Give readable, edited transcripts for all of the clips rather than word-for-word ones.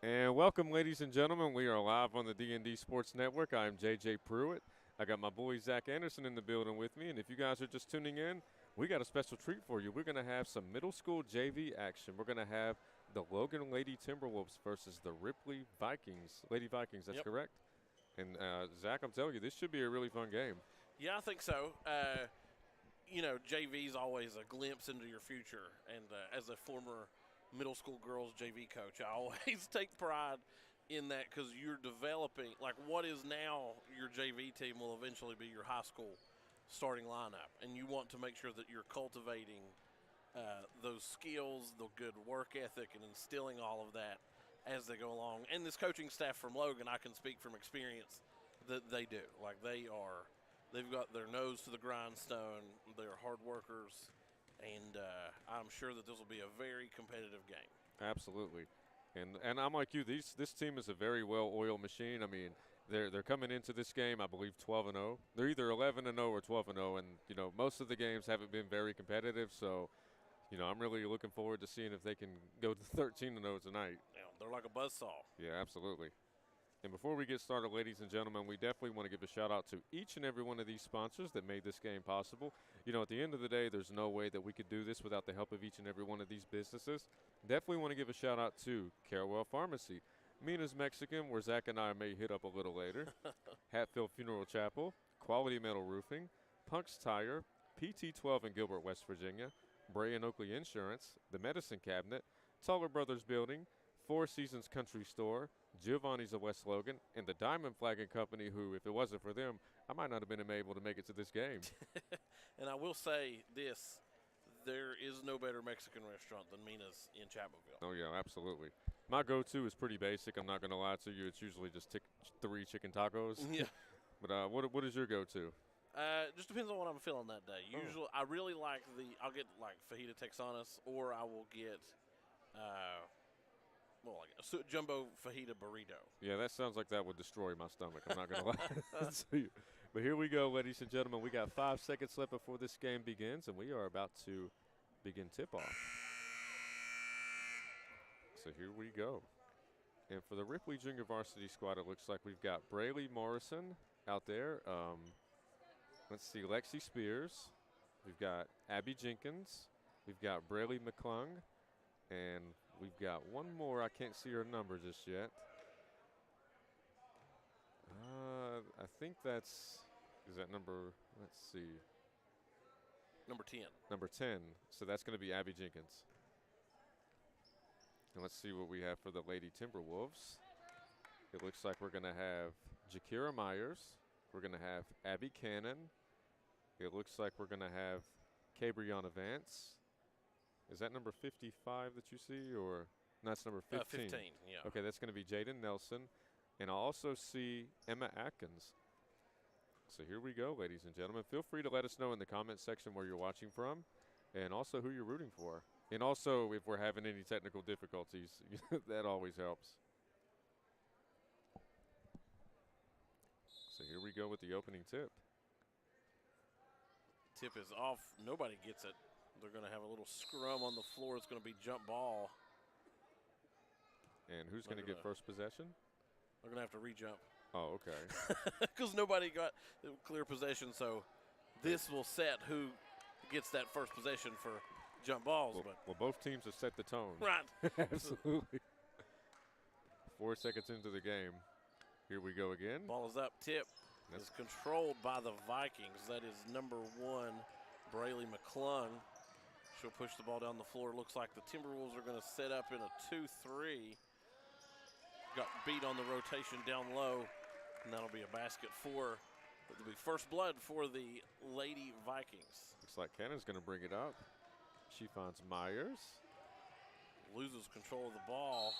And welcome, ladies and gentlemen. We are live on the D&D Sports Network. I'm JJ Pruitt. I got my boy Zach Anderson in the building with me. And if you guys are just tuning in, we got a special treat for you. We're going to have some middle school JV action. We're going to have the Logan Lady Timberwolves versus the Ripley Vikings. Lady Vikings, that's Yep. correct. And Zach, I'm telling you, this should be a really fun game. Yeah, I think so. JV is always a glimpse into your future. And as a former middle school girls JV coach, I always take pride in that because you're developing, like what is now your JV team will eventually be your high school starting lineup. And you want to make sure that you're cultivating those skills, the good work ethic, and instilling all of that as they go along. And this coaching staff from Logan, I can speak from experience that they do. Like they've got their nose to the grindstone. They're hard workers, and I'm sure that this will be a very competitive game. Absolutely. And I'm like you. This team is a very well-oiled machine. I mean, they're coming into this game, I believe, 12-0. They're either 11-0 or 12-0, and most of the games haven't been very competitive. So, I'm really looking forward to seeing if they can go to 13-0 tonight. They're like a buzzsaw. Yeah, absolutely. And before we get started, ladies and gentlemen, we definitely want to give a shout out to each and every one of these sponsors that made this game possible. At the end of the day, there's no way that we could do this without the help of each and every one of these businesses. Definitely want to give a shout out to Carewell Pharmacy, Mina's Mexican, where Zach and I may hit up a little later, Hatfield Funeral Chapel, Quality Metal Roofing, Punk's Tire, PT12 in Gilbert, West Virginia, Bray and Oakley Insurance, The Medicine Cabinet, Taller Brothers Building, Four Seasons Country Store, Giovanni's of West Logan, and the Diamond Flag and Company, who, if it wasn't for them, I might not have been able to make it to this game. And I will say this, there is no better Mexican restaurant than Mina's in Chapelville. Oh, yeah, absolutely. My go-to is pretty basic. I'm not going to lie to you. It's usually just 3 chicken tacos. Yeah. But what is your go-to? Just depends on what I'm feeling that day. Usually, I really like I'll get like fajita texanas, or I will get, like a jumbo fajita burrito. Yeah, that sounds like that would destroy my stomach. I'm not going to lie to you. But here we go, ladies and gentlemen. We got 5 seconds left before this game begins, and we are about to begin tip-off. So here we go. And for the Ripley Junior Varsity squad, it looks like we've got Braylee Morrison out there. Let's see, Lexi Spears. We've got Abby Jenkins. We've got Braylee McClung. And we've got one more. I can't see her number just yet. I think is that number, let's see. Number 10. Number 10. So that's going to be Abby Jenkins. And let's see what we have for the Lady Timberwolves. It looks like we're going to have Jakira Myers. We're going to have Abby Cannon. It looks like we're going to have Cabriana Vance. Is that number 55 that you see, or no, that's number 15? 15, yeah. Okay, that's going to be Jaden Nelson. And I also see Emma Atkins. So here we go, ladies and gentlemen. Feel free to let us know in the comment section where you're watching from and also who you're rooting for. And also, if we're having any technical difficulties, that always helps. So here we go with the opening tip. Tip is off. Nobody gets it. They're going to have a little scrum on the floor. It's going to be jump ball. And who's going to get first possession? They're going to have to re-jump. Oh, okay. Because nobody got clear possession, so this will set who gets that first possession for jump balls. Well, both teams have set the tone. Right. Absolutely. 4 seconds into the game. Here we go again. Ball is up. Tip is controlled by the Vikings. That is number 1, Braylee McClung. She'll push the ball down the floor. Looks like the Timberwolves are going to set up in a 2-3. Got beat on the rotation down low, and that'll be a basket for, it'll be first blood for the Lady Vikings. Looks like Cannon's going to bring it up. She finds Myers. Loses control of the ball.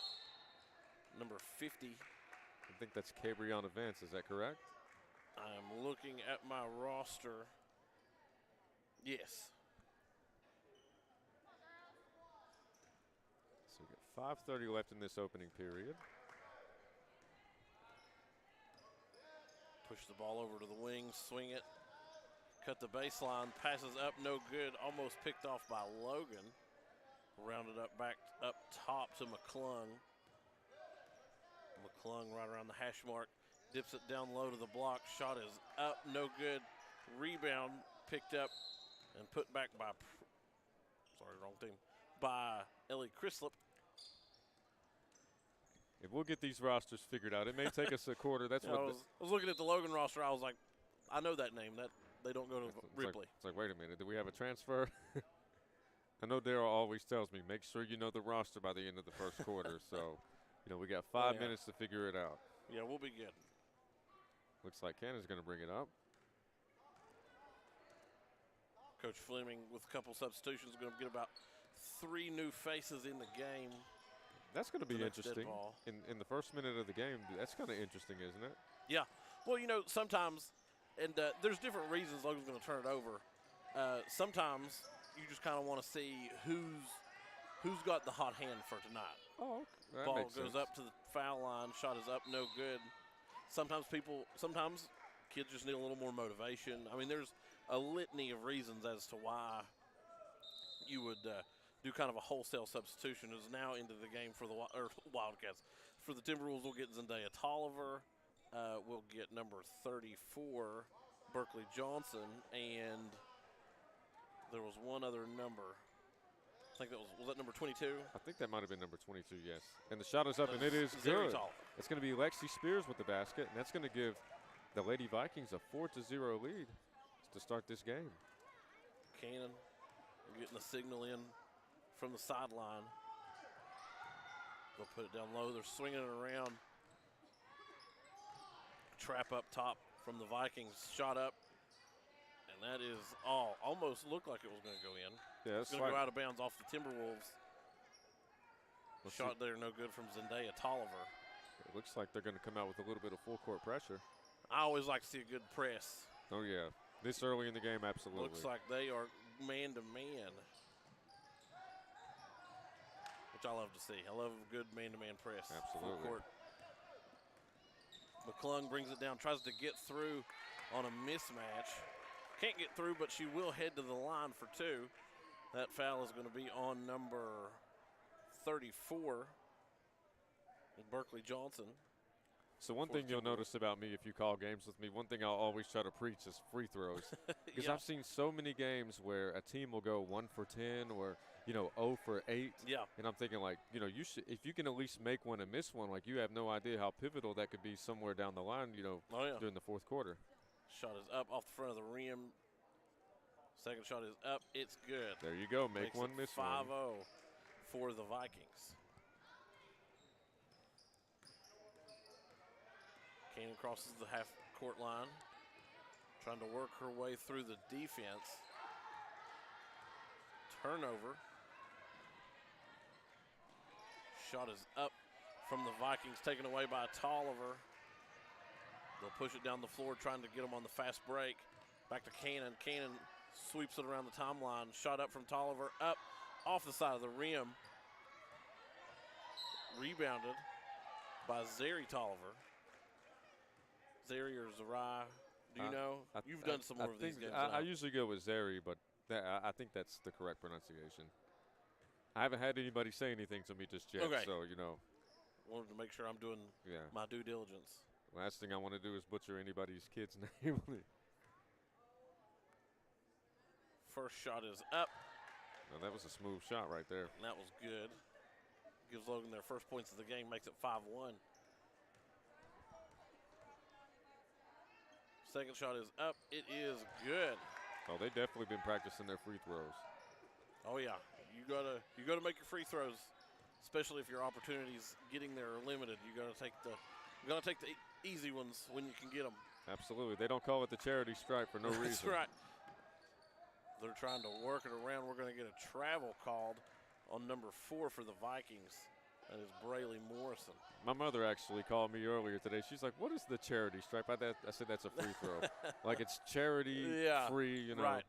Number 50. I think that's Cabriana Vance, is that correct? I'm looking at my roster. Yes. So we got 5:30 left in this opening period. Push the ball over to the wing, swing it, cut the baseline, passes up, no good, almost picked off by Logan. Rounded up back up top to McClung. McClung right around the hash mark. Dips it down low to the block. Shot is up, no good. Rebound picked up and put back by, wrong team, by Ellie Crislip. If we'll get these rosters figured out, it may take us a quarter. That's I what was looking at the Logan roster. I was like, I know that name. That they don't go to Ripley. It's like, wait a minute, do we have a transfer? I know Daryl always tells me, make sure you know the roster by the end of the first quarter. So, we got 5 minutes to figure it out. Yeah, we'll be good. Looks like Cannon's going to bring it up. Coach Fleming with a couple substitutions going to get about 3 new faces in the game. That's going to be interesting. In the first minute of the game, that's kind of interesting, isn't it? Yeah. Well, sometimes, and there's different reasons Logan's going to turn it over. Sometimes you just kind of want to see who's got the hot hand for tonight. Oh, okay. Ball goes up to the foul line. Shot is up, no good. Sometimes kids just need a little more motivation. I mean, there's a litany of reasons as to why you would do kind of a wholesale substitution. Is now into the game for the Wildcats. For the Timberwolves, we'll get Zendaya Tolliver. We'll get number 34, Berkeley Johnson, and there was one other number. I think was that number 22? I think that might have been number 22, yes. And the shot is up, and it is good. It's going to be Lexi Spears with the basket, and that's going to give the Lady Vikings a 4-0 lead to start this game. Cannon getting the signal in from the sideline. They'll put it down low. They're swinging it around. Trap up top from the Vikings. Shot up. And that is almost looked like it was going to go in. Yeah, it's going to go out of bounds off the Timberwolves. Shot there, no good from Zendaya Tolliver. It looks like they're going to come out with a little bit of full court pressure. I always like to see a good press. Oh, yeah. This early in the game, absolutely. Looks like they are man-to-man, which I love to see. I love a good man-to-man press. Absolutely. Full court. McClung brings it down, tries to get through on a mismatch. Can't get through, but she will head to the line for 2. That foul is going to be on number 34, Berkeley Johnson. So one thing you'll notice about me if you call games with me, one thing I'll always try to preach is free throws. Because I've seen so many games where a team will go 1 for 10 or, 0 for 8. Yeah. And I'm thinking, like, you should, if you can at least make one and miss one, like, you have no idea how pivotal that could be somewhere down the line, during the fourth quarter. Shot is up off the front of the rim. Second shot is up. It's good. There you go. Make one, miss 5-0 one. for the Vikings. Cannon crosses the half-court line, trying to work her way through the defense. Turnover. Shot is up from the Vikings, taken away by Tolliver. They'll push it down the floor, trying to get them on the fast break. Back to Cannon. Cannon sweeps it around the timeline. Shot up from Tolliver, up off the side of the rim. Rebounded by Zeri Tolliver. Zeri or Zerai, do you know? You've done some more of these games. I usually go with Zeri, but I think that's the correct pronunciation. I haven't had anybody say anything to me just yet, so, Wanted to make sure I'm doing my due diligence. Last thing I want to do is butcher anybody's kid's name. First shot is up. No, that was a smooth shot right there. And that was good. Gives Logan their first points of the game, makes it 5-1. Second shot is up. It is good. Oh, they've definitely been practicing their free throws. Oh yeah, you gotta make your free throws, especially if your opportunities getting there are limited. You gotta take the easy ones when you can get them. Absolutely. They don't call it the charity stripe for no reason. That's right. They're trying to work it around. We're going to get a travel called on number 4 for the Vikings. That is Brayley Morrison. My mother actually called me earlier today. She's like, what is the charity stripe? I said that's a free throw. Like it's charity, free, Right.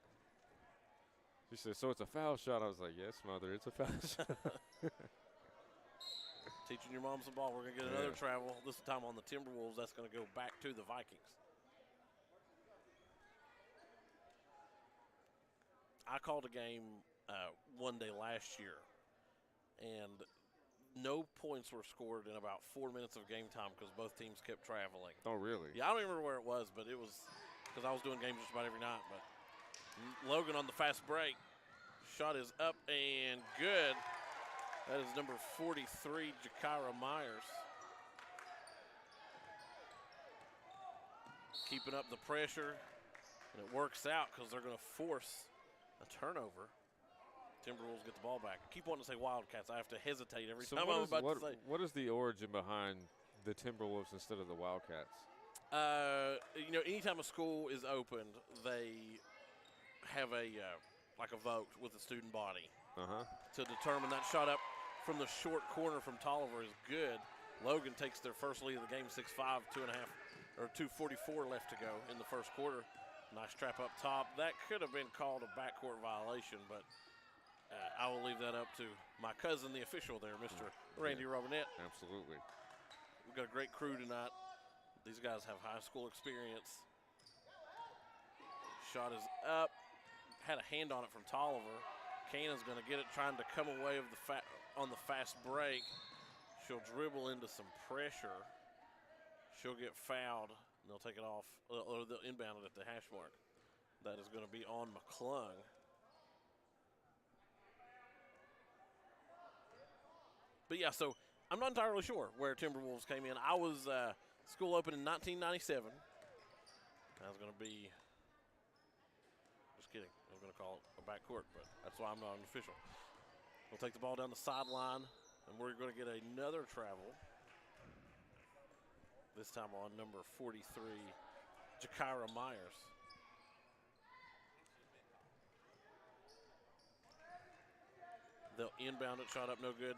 She said, so it's a foul shot. I was like, yes, mother, it's a foul shot. Teaching your mom some ball. We're going to get another travel, this time on the Timberwolves. That's going to go back to the Vikings. I called a game one day last year, and no points were scored in about 4 minutes of game time because both teams kept traveling. Oh, really? Yeah, I don't even remember where it was, but it was because I was doing games just about every night. But Logan on the fast break. Shot is up and good. That is number 43, Jakira Myers. Keeping up the pressure, and it works out because they're going to force a turnover. Timberwolves get the ball back. I keep wanting to say Wildcats. I have to hesitate every time I'm about to say. What is the origin behind the Timberwolves instead of the Wildcats? Anytime a school is opened, they have a vote with the student body to determine that shot up from the short corner from Tolliver is good. Logan takes their first lead of the game, 6-5, 2:44 left to go in the first quarter. Nice trap up top. That could have been called a backcourt violation, but I will leave that up to my cousin, the official there, Mr. Randy Robinette. Absolutely. We've got a great crew tonight. These guys have high school experience. Shot is up. Had a hand on it from Tolliver. Cannon's going to get it, trying to come away on the fast break. She'll dribble into some pressure. She'll get fouled, and they'll take it off, or they'll inbound it at the hash mark. That is going to be on McClung. But yeah, so I'm not entirely sure where Timberwolves came in. I was school opened in 1997. I was going to be, just kidding, I was going to call it a backcourt, but that's why I'm not an official. We'll take the ball down the sideline, and we're going to get another travel. This time on number 43, Jakira Myers. They'll inbound it, shot up, no good.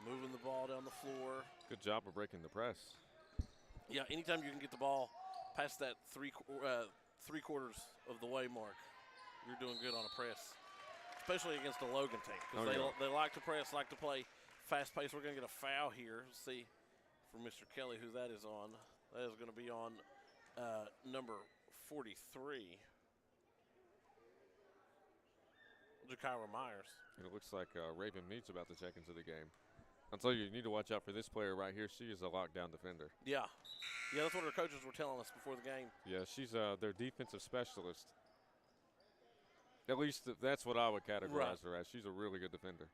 Moving the ball down the floor. Good job of breaking the press. Yeah, anytime you can get the ball past that three quarters of the way mark, you're doing good on a press, especially against a Logan team. Because they like to press, like to play fast pace. We're going to get a foul here. Let's see from Mr. Kelly who that is on. That is going to be on number 43, Jakira Myers. And it looks like Raven Mead's about to check into the game. I'll tell you, you need to watch out for this player right here. She is a lockdown defender. Yeah, that's what our coaches were telling us before the game. Yeah, she's their defensive specialist. At least that's what I would categorize her as. She's a really good defender.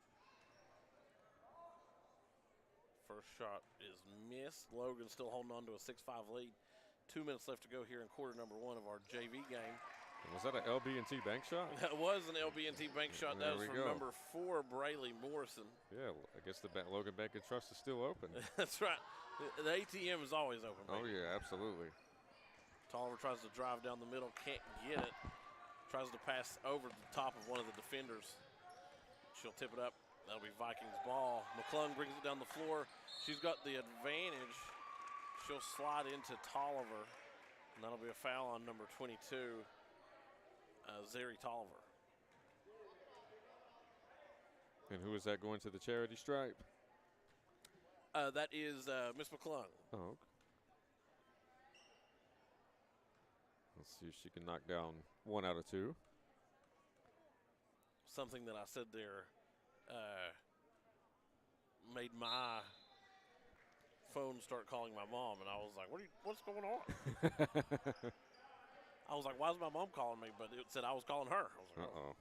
First shot is missed. Logan still holding on to a 6-5 lead. 2 minutes left to go here in quarter number 1 of our JV game. Was that an LB&T bank shot? That was an LB&T bank shot. That was from number 4, Brayley Morrison. Yeah, I guess the Logan Bank and Trust is still open. That's right. The ATM is always open. Oh, yeah, absolutely. Tolliver tries to drive down the middle, can't get it. Tries to pass over the top of one of the defenders. She'll tip it up. That'll be Vikings ball. McClung brings it down the floor. She's got the advantage. She'll slide into Tolliver, and that'll be a foul on number 22. Zeri Tolliver. And who is that going to the charity stripe? That is Miss McClung. Oh, okay. Let's see if she can knock down 1 out of 2. Something that I said there made my phone start calling my mom, and I was like, what's going on? I was like, why is my mom calling me? But it said I was calling her. I was like, uh-oh.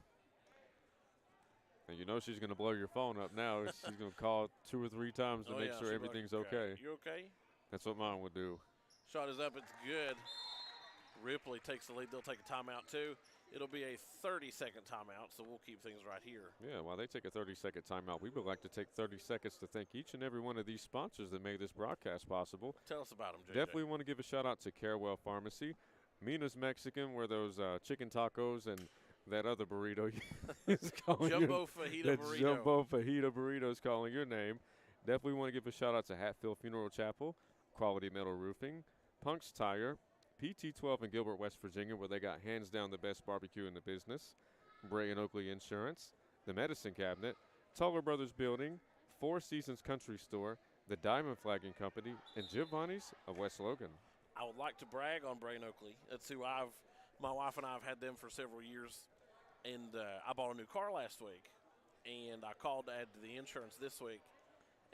And you know she's going to blow your phone up now. She's going to call 2 or 3 times to make sure everything's okay. You okay? That's what mine would do. Shot is up. It's good. Ripley takes the lead. They'll take a timeout, too. It'll be a 30-second timeout, so we'll keep things right here. Yeah, while they take a 30-second timeout, we would like to take 30 seconds to thank each and every one of these sponsors that made this broadcast possible. Tell us about them, JJ. Definitely want to give a shout-out to Carewell Pharmacy. Mina's Mexican, where those chicken tacos and that other burrito is calling Jumbo Fajita Burrito. Jumbo Fajita Burrito is calling your name. Definitely want to give a shout-out to Hatfield Funeral Chapel, Quality Metal Roofing, Punk's Tire, PT12 in Gilbert, West Virginia, where they got hands down the best barbecue in the business, Bray and Oakley Insurance, the Medicine Cabinet, Tuller Brothers Building, Four Seasons Country Store, the Diamond Flagging Company, and Giovanni's of West Logan. I would like to brag on Bray and Oakley. That's who my wife and I have had them for several years, and I bought a new car last week. and I called to add to the insurance this week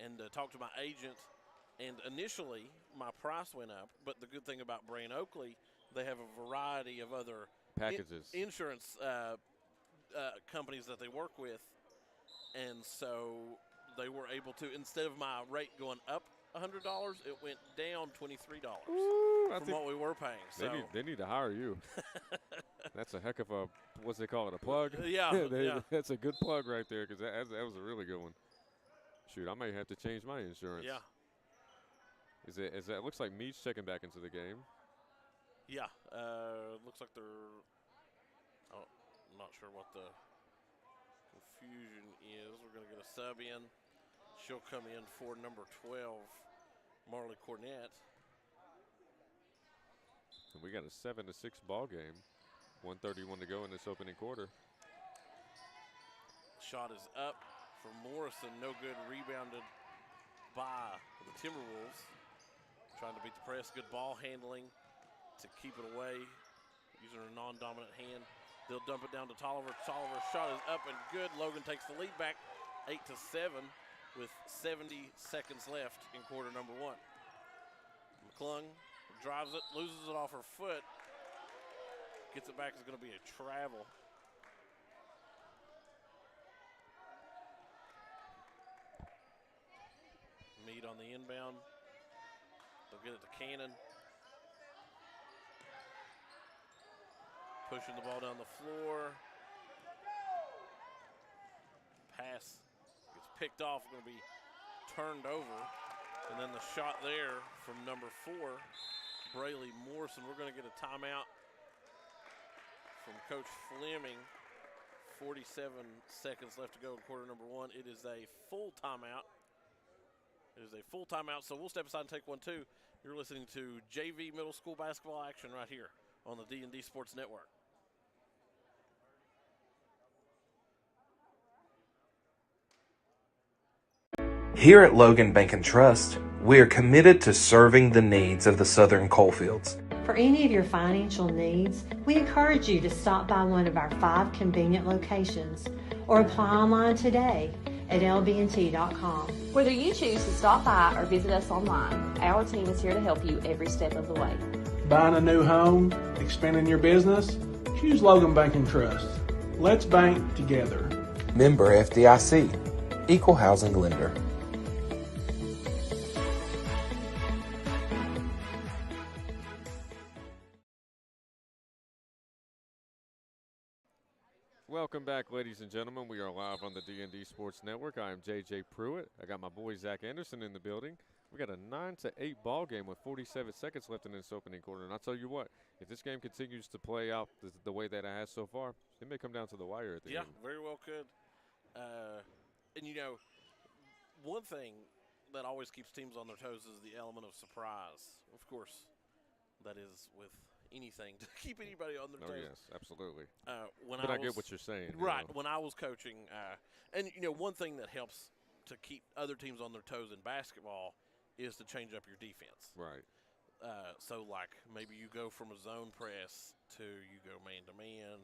and talked to my agent. And initially, my price went up. But the good thing about Brain Oakley, they have a variety of other packages, insurance companies that they work with. And so they were able to, instead of my rate going up $100, it went down $23 from what we were paying. So they need to hire you. That's a heck of a, what's they call it, a plug? Yeah. That's a good plug right there, because that was a really good one. Shoot, I may have to change my insurance. Yeah. Is that looks like Mead's checking back into the game. Yeah. Looks like they're, I'm not sure what the confusion is. We're going to get a sub in. She'll come in for number 12, Marley Cornett. And we got a 7-6 ball game. 1:31 to go in this opening quarter. Shot is up for Morrison. No good. Rebounded by the Timberwolves. Trying to beat the press. Good ball handling to keep it away. Using her non-dominant hand. They'll dump it down to Tolliver. Tolliver's shot is up and good. Logan takes the lead back 8-7 with 70 seconds left in quarter number 1. McClung drives it, loses it off her foot. Gets it back, is going to be a travel. Mead on the inbound. They'll get it to Cannon. Pushing the ball down the floor. Pass gets picked off, going to be turned over. And then the shot there from number 4, Brayley Morrison. We're going to get a timeout from Coach Fleming. 47 seconds left to go in quarter number 1. It is a full timeout. So we'll step aside and take one too. You're listening to JV Middle School basketball action right here on the D&D Sports Network. Here at Logan Bank and Trust, we are committed to serving the needs of the Southern Coalfields. For any of your financial needs, we encourage you to stop by one of our 5 convenient locations or apply online today at lbnt.com. Whether you choose to stop by or visit us online, our team is here to help you every step of the way. Buying a new home, expanding your business? Choose Logan Bank and Trust. Let's bank together. Member FDIC, Equal Housing Lender. Welcome back, ladies and gentlemen. We are live on the D&D Sports Network. I am JJ Pruitt. I got my boy Zach Anderson in the building. We got a 9-8 ball game with 47 seconds left in this opening quarter. And I'll tell you what, if this game continues to play out the way that it has so far, it may come down to the wire at the end. Yeah, very well could. And you know, one thing that always keeps teams on their toes is the element of surprise. Of course, that is with anything to keep anybody on their toes. Oh, yes, absolutely. But I get what you're saying. Right. You know. When I was coaching, and, you know, one thing that helps to keep other teams on their toes in basketball is to change up your defense. Right. So, like, maybe you go from a zone press to you go man-to-man.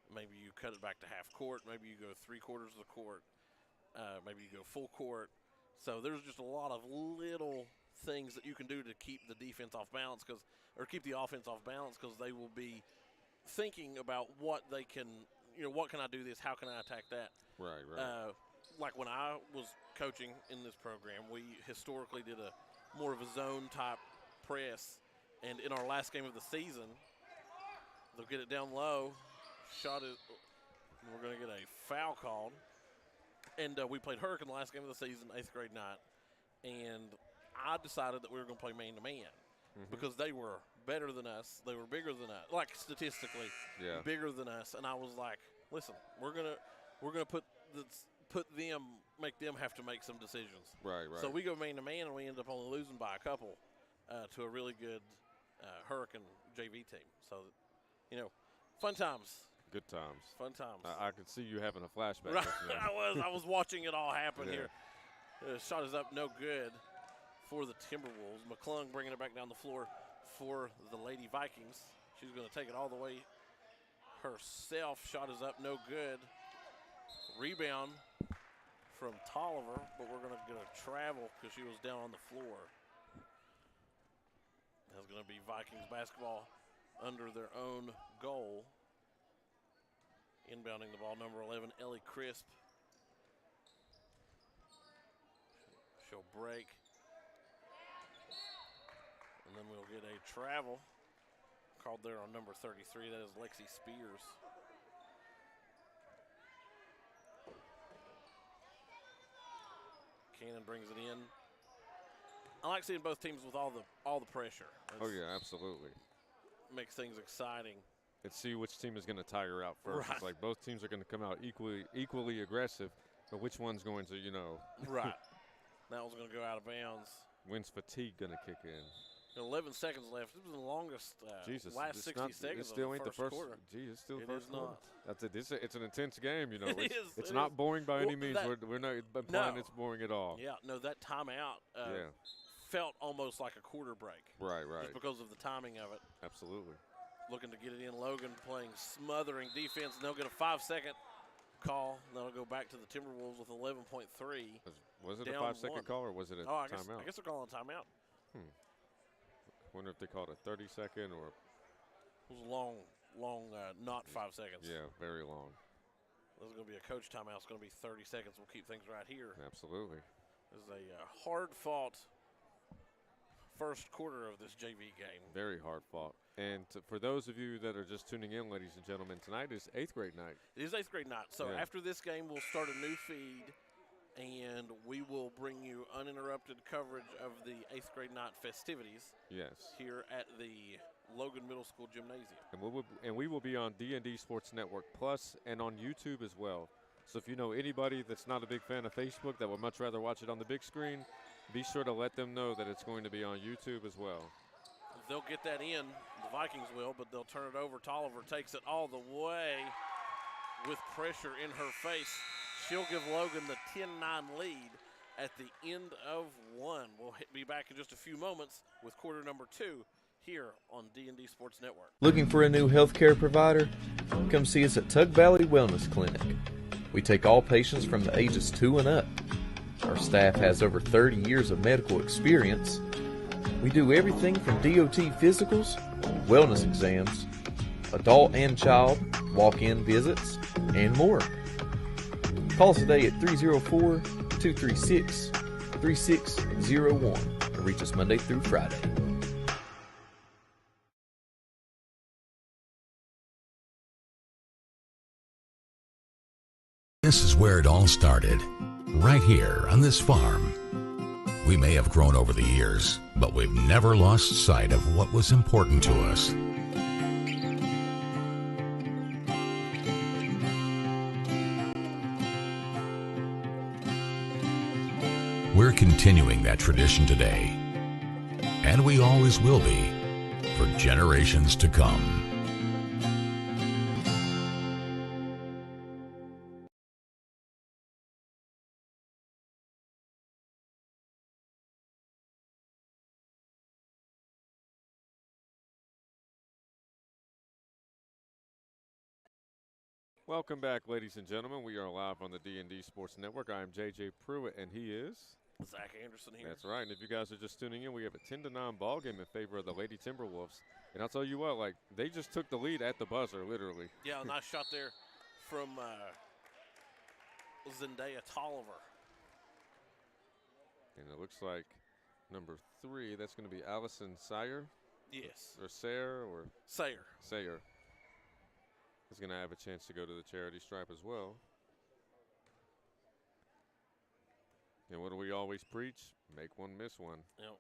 Maybe you cut it back to half court. Maybe you go 3/4 of the court. Maybe you go full court. So there's just a lot of little things that you can do to keep the defense off balance or keep the offense off balance, because they will be thinking about what they can, you know, what can I do this? How can I attack that? Right. Like when I was coaching in this program, we historically did a more of a zone type press, and in our last game of the season, they'll get it down low, shot it, and we're going to get a foul called. And we played Hurricane the last game of the season, 8th grade night, and I decided that we were going to play man-to-man. Because they were better than us, they were bigger than us, like statistically bigger than us. And I was like, listen, we're gonna make them have to make some decisions. Right. So we go man to man, and we end up only losing by a couple to a really good Hurricane JV team. So, you know, fun times. Good times. Fun times. I could see you having a flashback. Right. I was watching it all happen here. Shot is up, no good for the Timberwolves. McClung bringing it back down the floor for the Lady Vikings. She's going to take it all the way herself. Shot is up, no good. Rebound from Tolliver, but we're going to get a travel because she was down on the floor. That's going to be Vikings basketball under their own goal. Inbounding the ball, number 11, Ellie Crisp. She'll break. And then we'll get a travel called there on number 33. That is Lexi Spears. Cannon brings it in. I like seeing both teams with all the pressure. Oh yeah, absolutely. Makes things exciting. And see which team is going to tire out first. Right. It's like both teams are going to come out equally aggressive, but which one's going to, Right. That one's going to go out of bounds. when's fatigue going to kick in? 11 seconds left. This was the longest Jesus, last it's 60 not, seconds it still of ain't the first quarter. It's still the It first is quarter. not. That's it. It's an intense game, It is. It's It not is. boring by Well, any means. that- We're not implying No. it's boring at all. Yeah, no, that timeout Yeah. felt almost like a quarter break. Right. Just because of the timing of it. Absolutely. Looking to get it in. Logan playing smothering defense, and they'll get a 5-second call. That'll go back to the Timberwolves with 11.3. Was it a Down 5-second one. call or was it a I timeout? guess they're calling a timeout. Wonder if they called a 30-second or It was a long, not 5 seconds. yeah, very long. This is going to be a coach timeout. It's going to be 30 seconds. We'll keep things right here. Absolutely. This is a hard-fought first quarter of this JV game. Very hard fought. And for those of you that are just tuning in, ladies and gentlemen, tonight is 8th grade night. It is 8th grade night. So Yeah. after this game, we'll start a new feed, and we will bring you uninterrupted coverage of the 8th grade night festivities Yes. here at the Logan Middle School Gymnasium. And we will be on D&D Sports Network Plus and on YouTube as well. So if you know anybody that's not a big fan of Facebook that would much rather watch it on the big screen, be sure to let them know that it's going to be on YouTube as well. They'll get that in, the Vikings will, but they'll turn it over. Tolliver takes it all the way with pressure in her face. She'll give Logan the 10-9 lead at the end of one. We'll be back in just a few moments with quarter number 2 here on D&D Sports Network. Looking for a new healthcare provider? Come see us at Tug Valley Wellness Clinic. We take all patients from the ages 2 and up. Our staff has over 30 years of medical experience. We do everything from DOT physicals, wellness exams, adult and child, walk-in visits, and more. Call us today at 304-236-3601 and reach us Monday through Friday. This is where it all started, right here on this farm. We may have grown over the years, but we've never lost sight of what was important to us. We're continuing that tradition today, and we always will be, for generations to come. Welcome back, ladies and gentlemen. We are live on the D&D Sports Network. I am JJ Pruitt, and he is Zach Anderson here. That's right. And if you guys are just tuning in, we have a 10-9 ball game in favor of the Lady Timberwolves. And I'll tell you what, like, they just took the lead at the buzzer, literally. Yeah, a nice shot there from Zendaya Tolliver. And it looks like number 3, that's going to be Allison Sayer. Yes. Or Sayer, or Sayer. Sayer. Is going to have a chance to go to the charity stripe as well. And what do we always preach? Make one, miss one. Yep.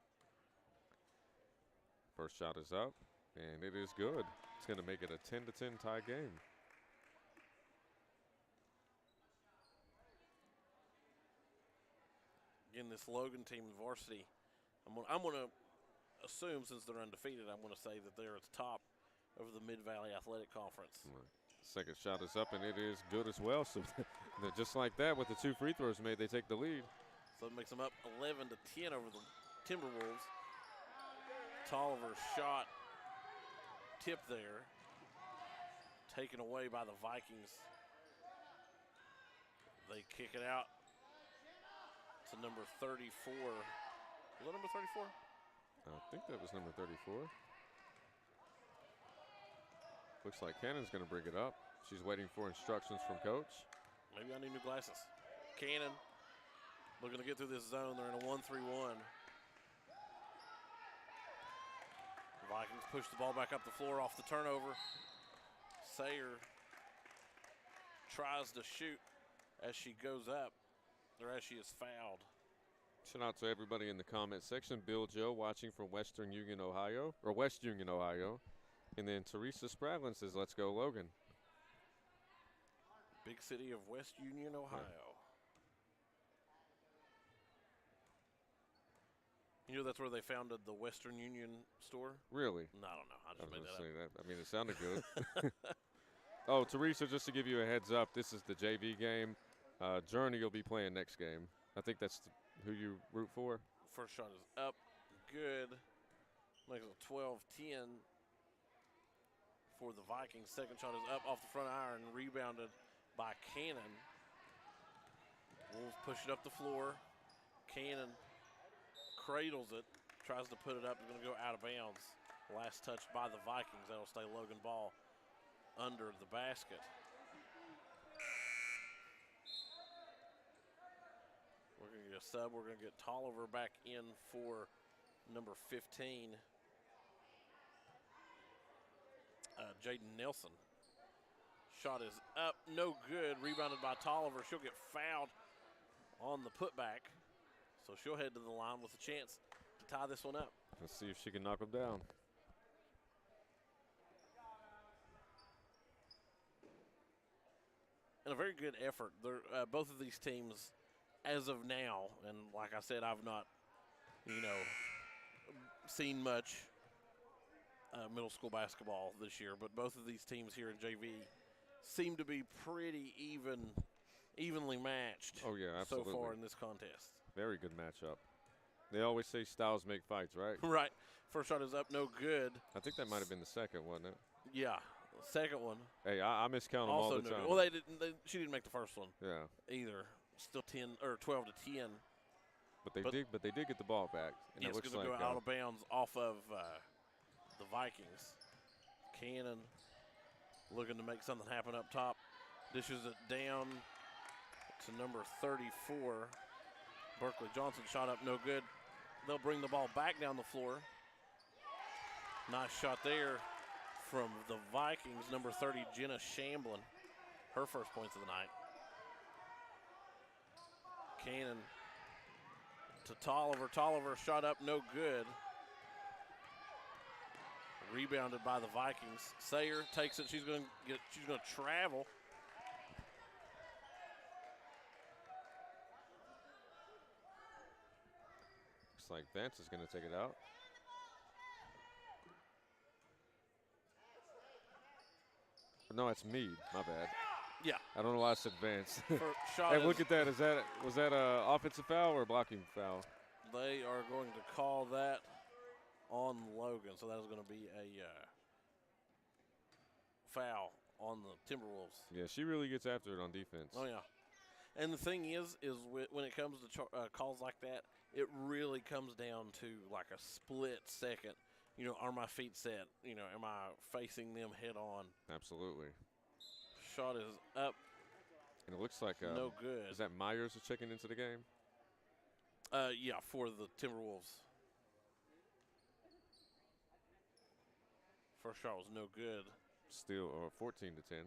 First shot is up, and it is good. It's going to make it a 10-10 tie game. Again, this Logan team, varsity, I'm going to assume, since they're undefeated, I'm going to say that they're at the top of the Mid-Valley Athletic Conference. Right. Second shot is up, and it is good as well. So just like that, with the 2 free throws made, they take the lead. So it makes them up 11-10 over the Timberwolves. Tolliver's shot tipped there, taken away by the Vikings. They kick it out to number 34. Was that number 34? I think that was number 34. Looks like Cannon's going to bring it up. She's waiting for instructions from coach. Maybe I need new glasses. Cannon looking to get through this zone. They're in a 1-3-1. Vikings push the ball back up the floor off the turnover. Sayer tries to shoot as she goes up, or as she is fouled. Shout out to everybody in the comment section. Bill Joe watching from West Union, Ohio. And then Teresa Spradlin says, let's go, Logan. Big city of West Union, Ohio. You know that's where they founded the Western Union store? Really? No, I don't know. I I just was made going to that say up. that. I mean, it sounded good. Oh, Teresa, just to give you a heads up, this is the JV game. Journey will be playing next game. I think that's who you root for. First shot is up. Good. Makes it 12-10 for the Vikings. Second shot is up off the front iron, rebounded by Cannon. Wolves push it up the floor. Cannon cradles it, tries to put it up. It's going to go out of bounds. Last touch by the Vikings. That'll stay Logan ball under the basket. We're going to get a sub. We're going to get Tolliver back in for number 15, Jaden Nelson. Shot is up, no good. Rebounded by Tolliver. She'll get fouled on the putback, so she'll head to the line with a chance to tie this one up. Let's see if she can knock them down. And a very good effort. Both of these teams, as of now, and like I said, I've not, seen much middle school basketball this year, but both of these teams here in JV seem to be pretty evenly matched. Oh, yeah, absolutely. So far in this contest. Very good matchup. They always say styles make fights, right? Right. First shot is up, no good. I think that might have been the second, wasn't it? Yeah. Second one. Hey, I miscount them all Also the no time. good. Well, she didn't make the first one. Yeah. Either. Still 12 to 10. But they did get the ball back. And Yes, it looks going like to go out of bounds off of the Vikings. Cannon looking to make something happen up top. Dishes it down to number 34. Berkeley Johnson shot up, no good. They'll bring the ball back down the floor. Nice shot there from the Vikings. Number 30, Jenna Shamblin. Her first points of the night. Cannon to Tolliver. Tolliver shot up, no good. Rebounded by the Vikings. Sayer takes it. She's going to travel. Looks like Vance is going to take it out. No, it's Meade. My bad. Yeah. I don't know why I said Vance. Shot hey, look at that. Was that an offensive foul or a blocking foul? They are going to call that on Logan, so that is going to be a foul on the Timberwolves. Yeah, she really gets after it on defense. Oh, yeah. And the thing is when it comes to calls like that, it really comes down to like a split second. Are my feet set? Am I facing them head on? Absolutely. Shot is up. And it looks like no good. Is that Myers is checking into the game? Yeah, for the Timberwolves. First shot was no good. Still, 14 to 10.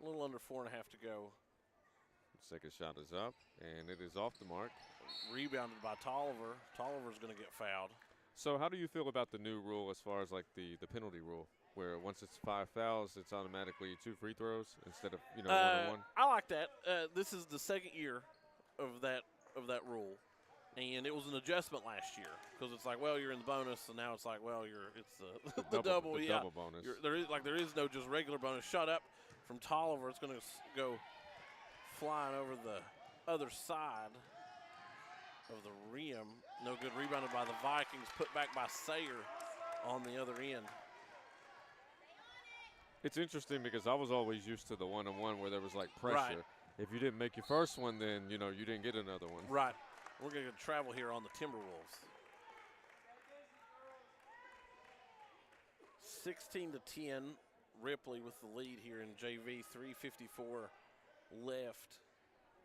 A little under 4.5 to go. Second shot is up, and it is off the mark. Rebounded by Tolliver. Tolliver's going to get fouled. So how do you feel about the new rule as far as like the penalty rule, where once it's 5 fouls, it's automatically 2 free throws instead of 1-on-1? I like that. This is the second year of that rule, and it was an adjustment last year because it's like, well, you're in the bonus, and now it's like, well, it's the double, the yeah. double bonus. There is no just regular bonus. Shot up from Tolliver. It's going to go flying over the other side of the rim. No good. Rebounded by the Vikings. Put back by Sayer on the other end. It's interesting because I was always used to the one-on-one where there was like pressure. Right. If you didn't make your first one, then, you know, you didn't get another one. Right. We're going to travel here on the Timberwolves. 16-10, Ripley with the lead here in JV. 3:54 left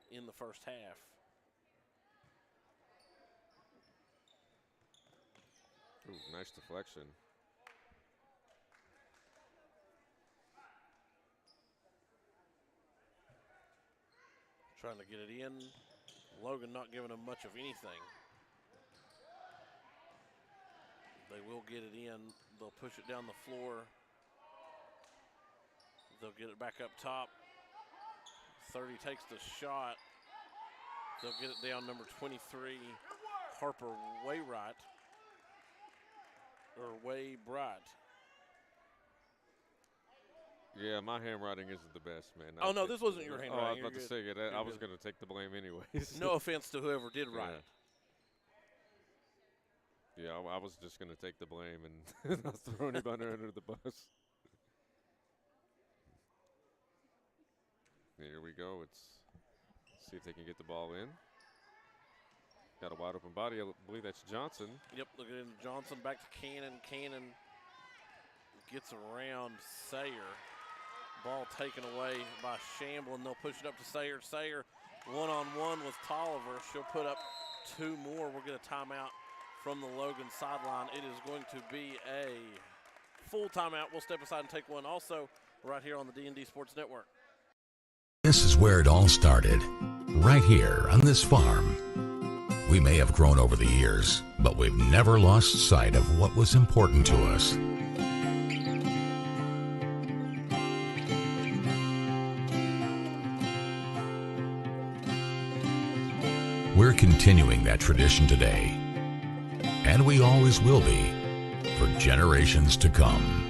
in the first half. Ooh, nice deflection. Trying to get it in. Logan not giving him much of anything. They will get it in. They'll push it down the floor. They'll get it back up top. 30 takes the shot. They'll get it down, number 23, Harper Waybright. Yeah, my handwriting isn't the best, man. Oh, no, this wasn't your handwriting. Oh, I was about to say, yeah, I was going to take the blame anyways. No offense to whoever did write it. Yeah, I was just going to take the blame and not throw anybody under the bus. Here we go. See if they can get the ball in. Got a wide open body. I believe that's Johnson. Yep, look at Johnson back to Cannon. Cannon gets around Sayer. Ball taken away by Shamblin. They'll push it up to Sayer. Sayer one-on-one with Tolliver. She'll put up 2 more. We'll get a timeout from the Logan sideline. It is going to be a full timeout. We'll step aside and take one also right here on the D&D Sports Network. This is where it all started, right here on this farm. We may have grown over the years, but we've never lost sight of what was important to us. We're continuing that tradition today, and we always will be for generations to come.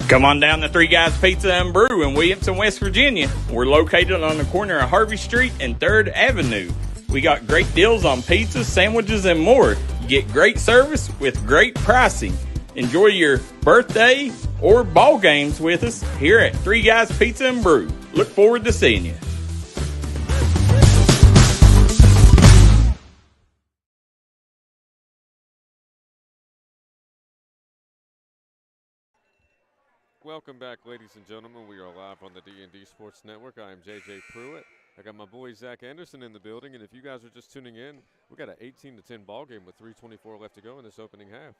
Come on down to Three Guys Pizza and Brew in Williamson, West Virginia. We're located on the corner of Harvey Street and 3rd Avenue. We got great deals on pizzas, sandwiches, and more. You get great service with great pricing. Enjoy your birthday or ball games with us here at Three Guys Pizza and Brew. Look forward to seeing you. Welcome back, ladies and gentlemen. We are live on the D&D Sports Network. I am JJ Pruitt. I got my boy Zach Anderson in the building, and if you guys are just tuning in, we got an 18-10 ball game with 3:24 left to go in this opening half.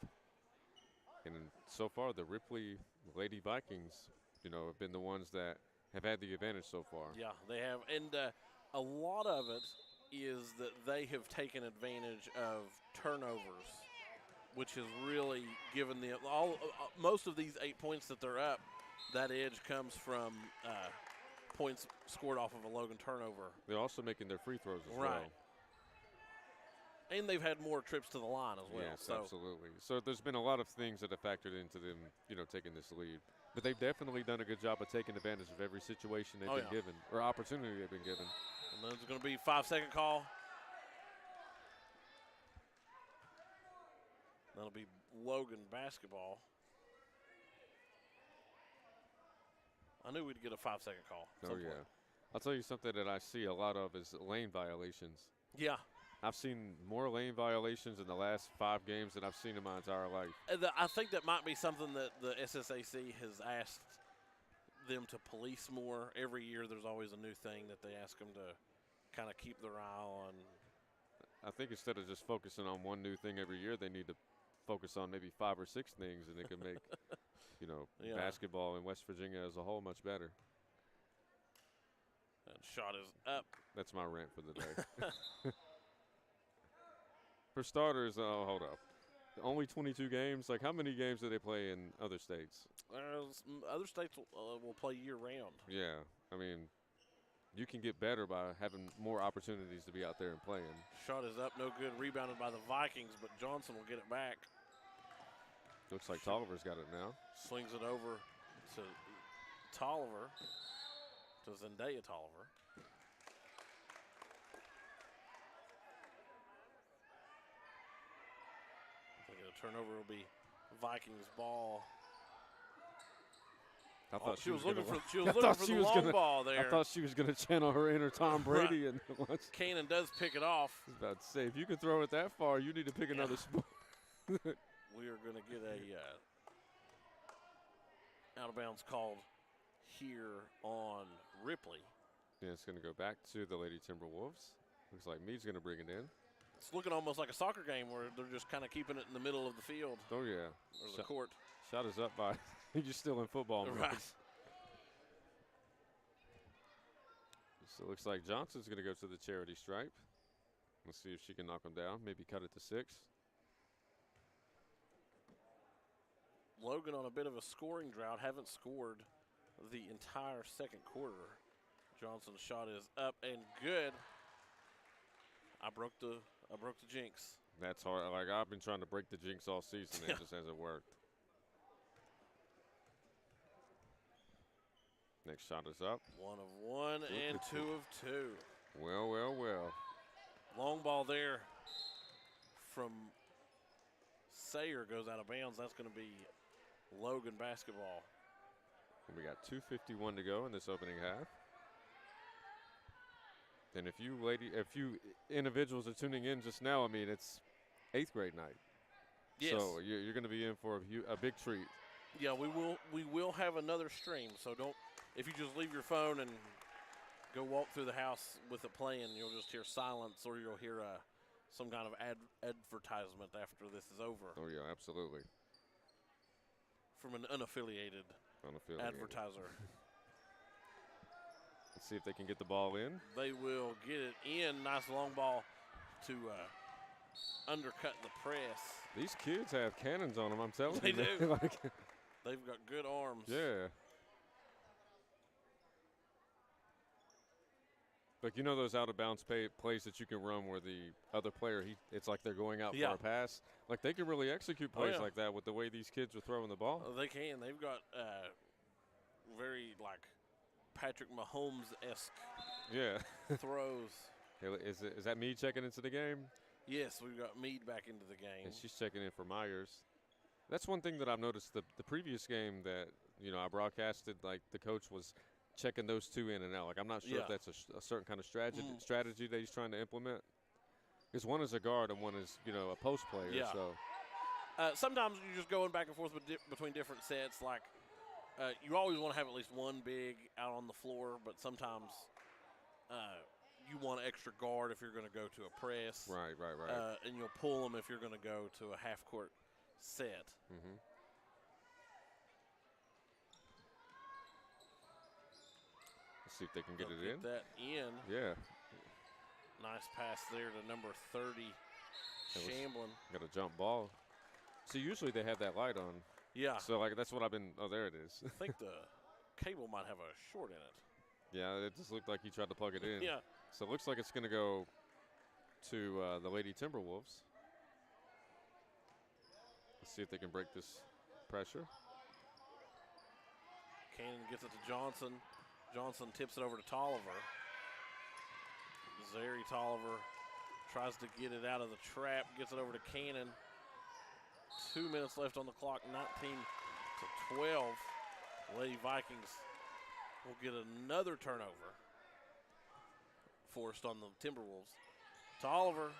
And so far, the Ripley Lady Vikings, you know, have been the ones that have had the advantage so far. Yeah, they have, and a lot of it is that they have taken advantage of turnovers, which has really given them most of these 8 points that they're up. That edge comes from points scored off of a Logan turnover. They're also making their free throws as well. Right. And they've had more trips to the line as well. Yes, absolutely. So there's been a lot of things that have factored into them, you know, taking this lead. But they've definitely done a good job of taking advantage of every situation they've been given, or opportunity they've been given. And there's going to be a 5-second call. That'll be Logan basketball. I knew we'd get a 5-second call. Oh, yeah. I'll tell you something that I see a lot of is lane violations. Yeah. I've seen more lane violations in the last 5 games than I've seen in my entire life. I think that might be something that the SSAC has asked them to police more. Every year there's always a new thing that they ask them to kind of keep their eye on. I think instead of just focusing on one new thing every year, they need to focus on maybe 5 or 6 things, and it can make, you know, basketball in West Virginia as a whole much better. That shot is up. That's my rant for the day. For starters, hold up. Only 22 games? Like, how many games do they play in other states? Other states will play year-round. Yeah. I mean, you can get better by having more opportunities to be out there and playing. Shot is up, no good. Rebounded by the Vikings, but Johnson will get it back. Looks like Tolliver's got it now. Swings it over to Tolliver, to Zendaya Tolliver. Turnover will be Vikings ball. I thought she was looking for the long ball there. I thought she was going to channel her inner Tom Brady. And Cannon does pick it off. I was about to say, if you can throw it that far, you need to pick another sport. We are going to get a out of bounds called here on Ripley. Yeah, it's going to go back to the Lady Timberwolves. Looks like Meade's going to bring it in. It's looking almost like a soccer game where they're just kind of keeping it in the middle of the field. Oh, yeah. Or the court. Shot is up by – you're still in football mode. Right. So it looks like Johnson's going to go to the charity stripe. Let's see if she can knock him down. Maybe cut it to 6. Logan on a bit of a scoring drought. Haven't scored the entire second quarter. Johnson's shot is up and good. I broke the jinx. That's hard. Like, I've been trying to break the jinx all season. And it just hasn't worked. Next shot is up. 1 of 1 and 2 of 2. Well, well, well. Long ball there from Sayer goes out of bounds. That's going to be Logan basketball. And we got 2:51 to go in this opening half. And if you individuals are tuning in just now, I mean, it's 8th grade night. Yes. So you're going to be in for a big treat. Yeah, we will have another stream. So don't, if you just leave your phone and go walk through the house with it playing, you'll just hear silence or you'll hear some kind of advertisement after this is over. Oh, yeah, absolutely. From an unaffiliated advertiser. Let's see if they can get the ball in. They will get it in. Nice long ball to undercut the press. These kids have cannons on them, I'm telling you. They do. Like, they've got good arms. Yeah. Like, you know those out-of-bounds plays that you can run where the other player, it's like they're going out for a pass? Like, they can really execute plays like that with the way these kids are throwing the ball. They can. They've got very, like, Patrick Mahomes-esque throws. Is that Meade checking into the game? Yes, we've got Meade back into the game. And she's checking in for Myers. That's one thing that I've noticed. The previous game that, I broadcasted, like, the coach was – checking those two in and out. Like, I'm not sure if that's a certain kind of strategy that he's trying to implement. Because one is a guard and one is, a post player. Yeah. So sometimes you're just going back and forth between different sets. Like, you always want to have at least one big out on the floor, but sometimes you want an extra guard if you're going to go to a press. Right. And you'll pull them if you're going to go to a half-court set. Mm-hmm. See if they can get it in. That in. Yeah. Nice pass there to number 30, Shamblin. Got a jump ball. See, usually they have that light on. Yeah. So, like, that's what I've been – oh, there it is. I think the cable might have a short in it. Yeah, it just looked like he tried to plug it in. Yeah. So it looks like it's going to go to the Lady Timberwolves. Let's see if they can break this pressure. Cannon gets it to Johnson. Johnson tips it over to Tolliver. Zary Tolliver tries to get it out of the trap, gets it over to Cannon. 2 minutes left on the clock, 19-12. Lady Vikings will get another turnover forced on the Timberwolves. Tolliver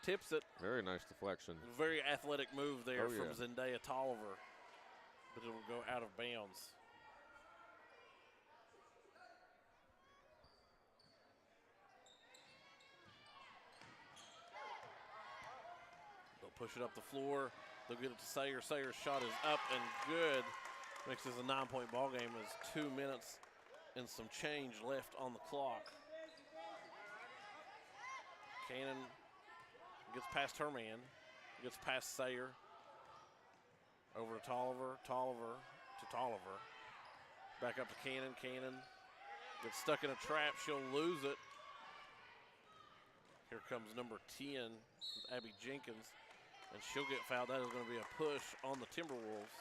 tips it. Very nice deflection. Very athletic move there from Zendaya Tolliver, but it will go out of bounds. Push it up the floor. They'll get it to Sayer. Sayer's shot is up and good. Makes this a 9-point ball game. There's 2 minutes and some change left on the clock. Cannon gets past her man. Gets past Sayer. Over to Tolliver. Tolliver to Tolliver. Back up to Cannon. Cannon gets stuck in a trap. She'll lose it. Here comes number 10, Abby Jenkins. And she'll get fouled. That is going to be a push on the Timberwolves.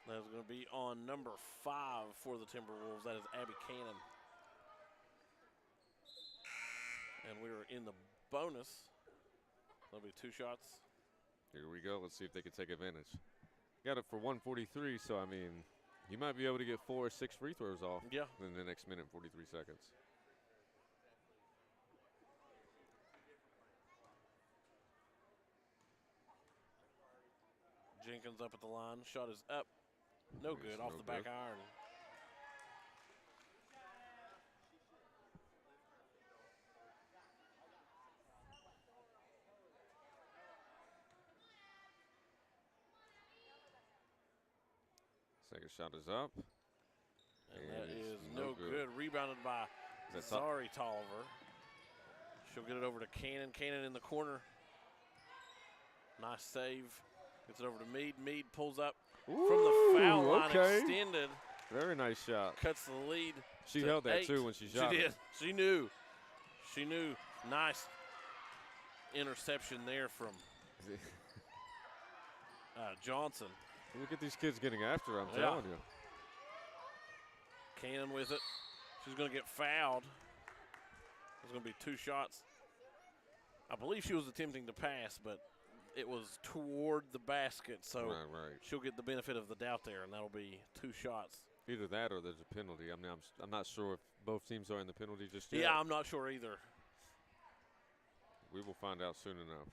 That is going to be on number 5 for the Timberwolves. That is Abby Cannon. And we are in the bonus. That'll be 2 shots. Here we go. Let's see if they can take advantage. Got it for 143, so, I mean, you might be able to get 4 or 6 free throws off in the next minute and 43 seconds. Jenkins up at the line. Shot is up. No good. Off the back iron. Second shot is up. And that is no good. Rebounded by Zari Tolliver. She'll get it over to Cannon. Cannon in the corner. Nice save. Gets it over to Meade. Meade pulls up from the foul line extended. Very nice shot. Cuts the lead. She held that 8. too when she shot. She did. It. She knew. She knew. Nice interception there from Johnson. Look at these kids getting after her, I'm telling you. Cannon with it. She's going to get fouled. There's going to be 2 shots. I believe she was attempting to pass, but it was toward the basket, so she'll get the benefit of the doubt there, and that'll be 2 shots. Either that or there's a penalty. I mean, I'm not sure if both teams are in the penalty just yet. Yeah, I'm not sure either. We will find out soon enough.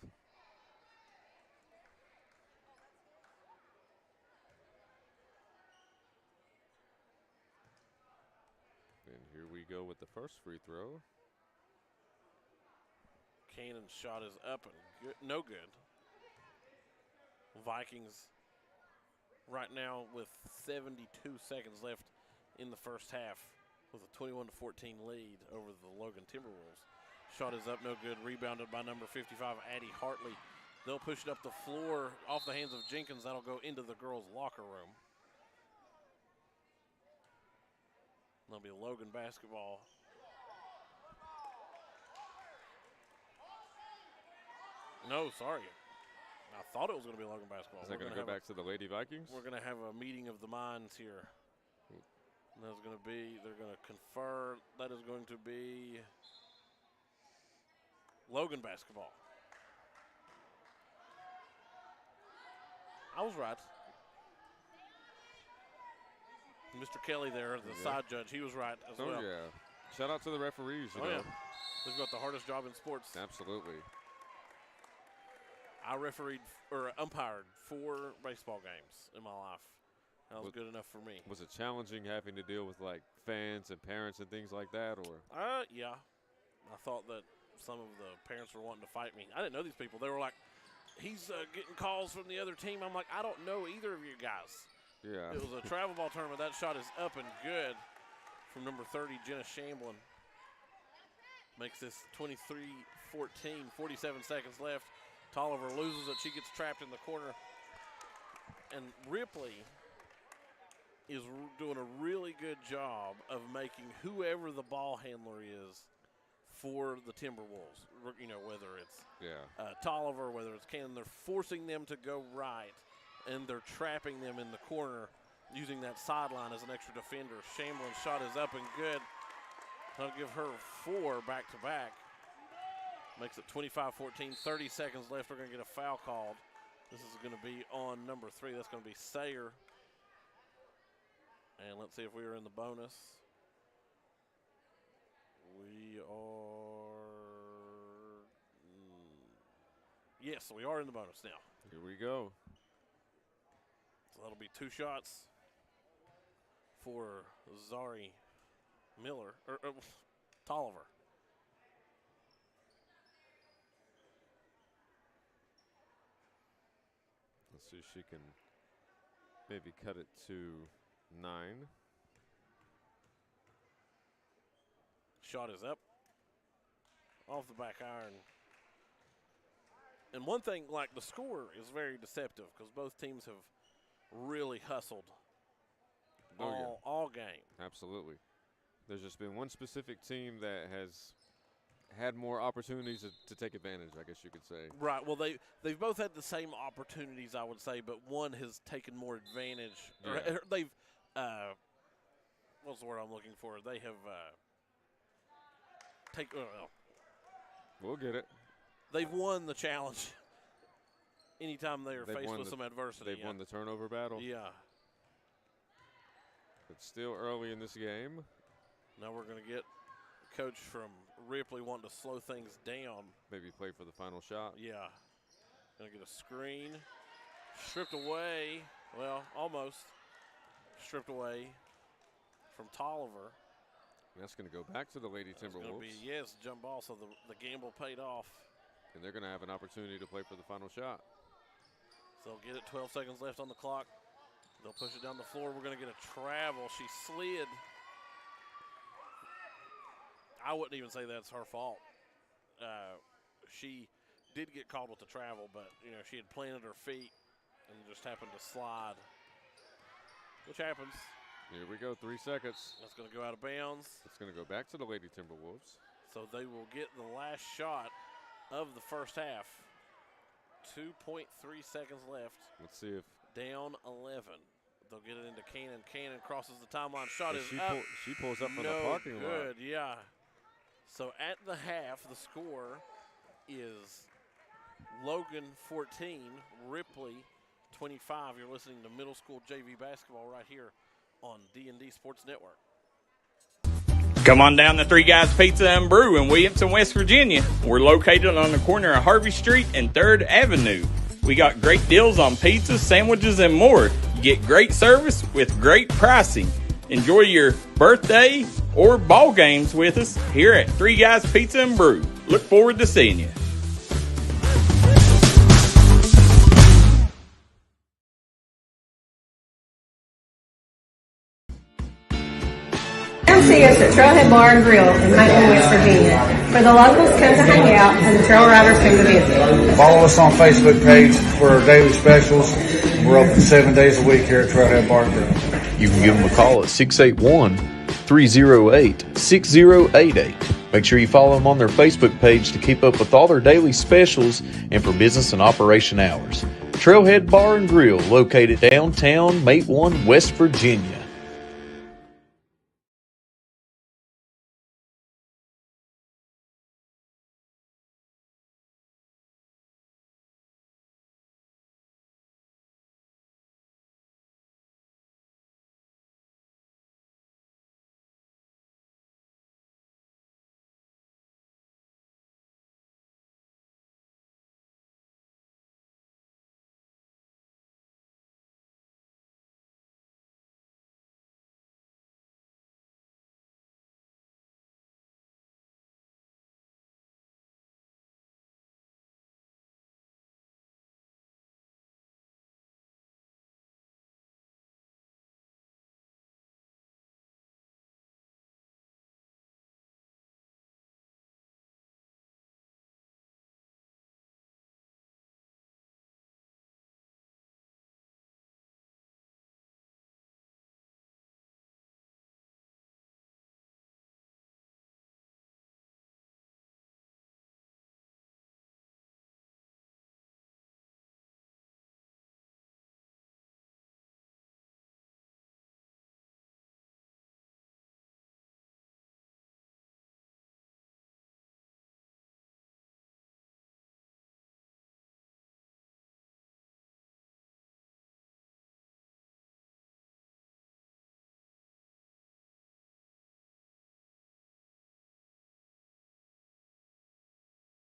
And here we go with the first free throw. Cannon's shot is up and good, no good. Vikings right now with 72 seconds left in the first half with a 21-14 lead over the Logan Timberwolves. Shot is up, no good. Rebounded by number 55, Addie Hartley. They'll push it up the floor off the hands of Jenkins. That'll go into the girls' locker room. That'll be Logan basketball. No, sorry. I thought it was going to be Logan basketball. Is that going to go back to the Lady Vikings? We're going to have a meeting of the minds here. And that's going to be, they're going to confer, that is going to be Logan basketball. I was right. Mr. Kelly there, the side judge, he was right as well. Oh, yeah. Shout out to the referees. You know. Yeah. They've got the hardest job in sports. Absolutely. I umpired 4 baseball games in my life. That was good enough for me. Was it challenging having to deal with, like, fans and parents and things like that? Or yeah. I thought that some of the parents were wanting to fight me. I didn't know these people. They were like, he's getting calls from the other team. I'm like, I don't know either of you guys. Yeah. It was a travel ball tournament. That shot is up and good from number 30, Jenna Shamblin. Makes this 23-14, 47 seconds left. Tolliver loses it. She gets trapped in the corner. And Ripley is doing a really good job of making whoever the ball handler is for the Timberwolves, you know, whether it's Tolliver, whether it's Cannon, they're forcing them to go right, and they're trapping them in the corner using that sideline as an extra defender. Shamblin's shot is up and good. I'll give her 4 back-to-back. Makes it 25-14, 30 seconds left. We're going to get a foul called. This is going to be on number 3. That's going to be Sayer. And let's see if we are in the bonus. We are. Yes, we are in the bonus now. Here we go. So that'll be 2 shots for Zari Miller, or Tolliver. Let's see if she can maybe cut it to 9. Shot is up. Off the back iron. And one thing, like, the score is very deceptive because both teams have really hustled all game. Absolutely. There's just been one specific team that has had more opportunities to take advantage, I guess you could say. Right. Well, they've both had the same opportunities, I would say, but one has taken more advantage. Yeah. Or they've what's the word I'm looking for? They have We'll get it. they've won the challenge anytime they are faced with some adversity. They've won the turnover battle. Yeah. It's still early in this game. Now we're going to get Coach from Ripley wanting to slow things down. Maybe play for the final shot. Yeah. Going to get a screen. Stripped away. Well, almost. Stripped away from Tolliver. And that's going to go back to the Lady Timberwolves. Yes, jump ball, so the gamble paid off. And they're going to have an opportunity to play for the final shot. So they'll get it, 12 seconds left on the clock. They'll push it down the floor. We're going to get a travel. She slid. I wouldn't even say that's her fault. She did get called with the travel, but, you know, she had planted her feet and just happened to slide, which happens. Here we go, 3 seconds. That's going to go out of bounds. It's going to go back to the Lady Timberwolves. So they will get the last shot of the first half. 2.3 seconds left. Let's see if. Down 11. They'll get it into Cannon. Cannon crosses the timeline. Shot is up. She pulls up from the parking lot. Good, yeah. So at the half, the score is Logan 14, Ripley 25. You're listening to middle school JV basketball right here on D&D Sports Network. Come on down to Three Guys Pizza and Brew in Williamson, West Virginia. We're located on the corner of Harvey Street and 3rd Avenue. We got great deals on pizzas, sandwiches, and more. You get great service with great pricing. Enjoy your birthday or ball games with us here at Three Guys Pizza and Brew. Look forward to seeing you. Come see us at Trailhead Bar and Grill in Macon, West Virginia, where the locals come to hang out and the trail riders come to visit. Follow us on Facebook page for our daily specials. We're open 7 days a week here at Trailhead Bar and Grill. You can give them a call at 681-308-6088. Make sure you follow them on their Facebook page to keep up with all their daily specials and for business and operation hours. Trailhead Bar and Grill, located downtown Matewan, West Virginia.